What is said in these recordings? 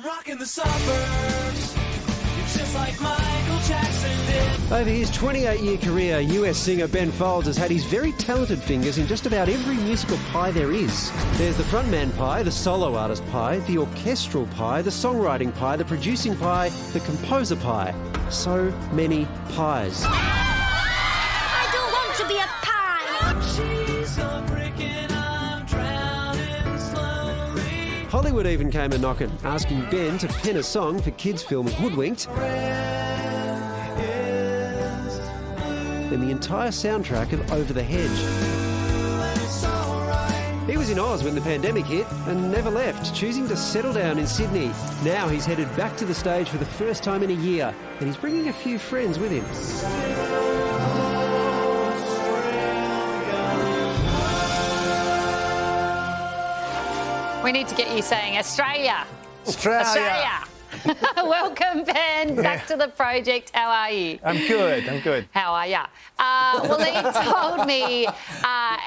I'm rocking the suburbs. It's just like Michael Jackson did. Over his 28-year career, US singer Ben Folds has had his very talented fingers in just about every musical pie there is. There's the frontman pie, the solo artist pie, the orchestral pie, the songwriting pie, the producing pie, the composer pie. So many pies. I don't want to be a pie. She's a brick and I'm drowning slowly. Hollywood even came a-knocking, asking Ben to pen a song for kids' film Hoodwinked. And the entire soundtrack of Over the Hedge. He was in Oz when the pandemic hit and never left, choosing to settle down in Sydney. Now he's headed back to the stage for the first time in a year, and he's bringing a few friends with him. We need to get you saying Australia. Australia. Welcome, Ben, back to the project. How are you? I'm good. How are ya? Well, he told me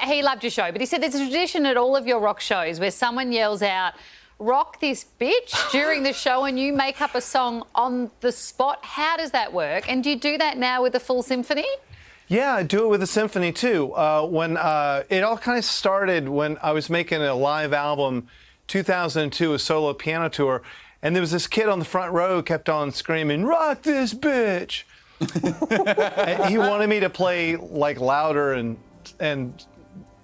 he loved your show, but he said there's a tradition at all of your rock shows where someone yells out, "Rock this bitch," during the show, and you make up a song on the spot. How does that work? And do you do that now with a full symphony? Yeah, I do it with a symphony too. When it all kind of started when I was making a live album, 2002, a solo piano tour, and there was this kid on the front row who kept on screaming, "Rock this bitch!" And he wanted me to play like louder and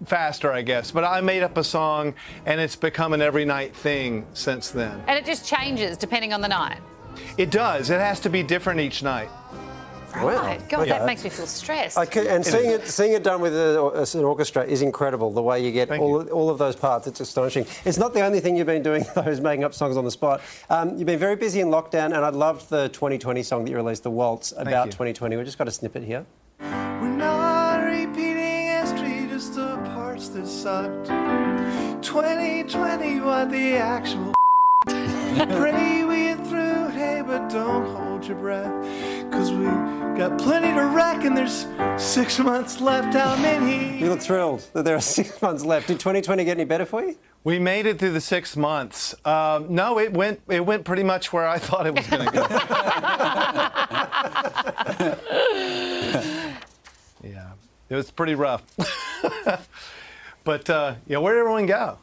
faster, I guess. But I made up a song, and it's become an every night thing since then. And it just changes depending on the night? It does. It has to be different each night. Right. God, that makes me feel stressed. And seeing it done with an orchestra is incredible, the way you get all of those parts. It's astonishing. It's not the only thing you've been doing, though, is making up songs on the spot. You've been very busy in lockdown, and I loved the 2020 song that you released, The Waltz, about 2020. We've just got a snippet here. We're not repeating history, just the parts that sucked. 2020, what the actual pray we get through, hey, but don't hold your breath, cause we got plenty to wreck and there's 6 months left. How many? You look thrilled that there are 6 months left. Did 2020 get any better for you? We made it through the 6 months. No, it went pretty much where I thought it was going to go. Yeah, it was pretty rough. But where'd everyone go?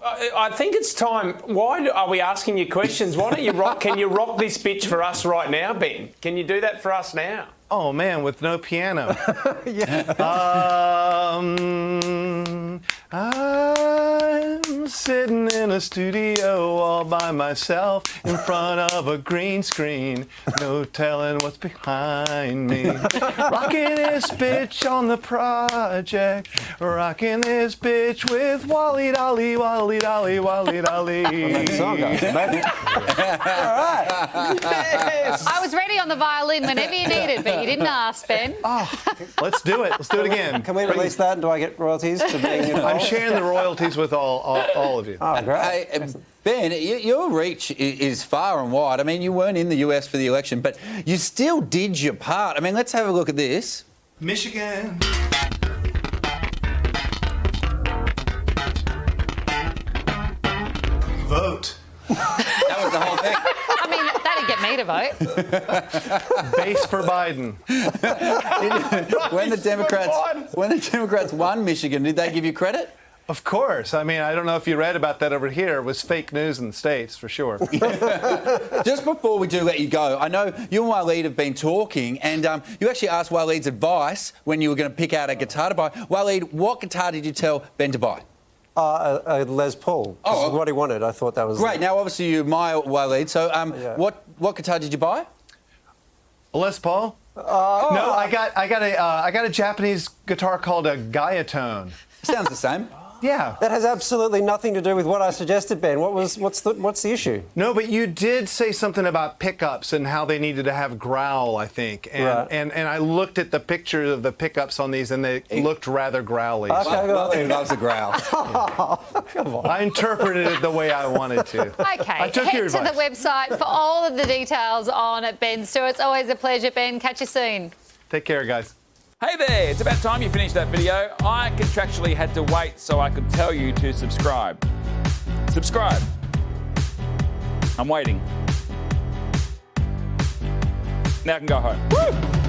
I think it's time. Why are we asking you questions? Why don't you rock? Can you rock this bitch for us right now, Ben? Can you do that for us now? Oh man, with no piano. Yeah. I'm sitting in a studio all by myself in front of a green screen. No telling what's behind me. Rocking this bitch on the project. Rocking this bitch with Wally Dolly, Wally Dolly, Wally Dolly. That song goes, baby. All right. Yes. I was ready on the violin whenever you needed, but you didn't ask, Ben. Oh, let's do it. Let's do it again. Can we release that, and do I get royalties for being involved? I'm sharing the royalties with all of you. Oh, great. Ben, your reach is far and wide. I mean, you weren't in the US for the election, but you still did your part. I mean, let's have a look at this. Michigan. Vote. That was the whole thing. I mean, that'd get me to vote. Base for Biden. When the Democrats won Michigan, did they give you credit? Of course. I mean, I don't know if you read about that over here. It was fake news in the States, for sure. Just before we do let you go, I know you and Waleed have been talking, and you actually asked Waleed's advice when you were going to pick out a guitar to buy. Waleed, what guitar did you tell Ben to buy? A Les Paul. This is what he wanted. I thought that was... Great. Now, obviously, you admire Waleed, so what guitar did you buy? A Les Paul? No, I got a Japanese guitar called a Gaiatone. Sounds the same. Yeah. That has absolutely nothing to do with what I suggested, Ben. What's the issue? No, but you did say something about pickups and how they needed to have growl, I think. And I looked at the pictures of the pickups on these, and they looked rather growly. Okay, Waleed loves a growl. Come on. I interpreted it the way I wanted to. Okay, I took head your to the advice. website for all of the details on Ben Stewart. It's always a pleasure, Ben. Catch you soon. Take care, guys. Hey there, it's about time you finished that video. I contractually had to wait so I could tell you to subscribe. Subscribe. I'm waiting. Now I can go home. Woo!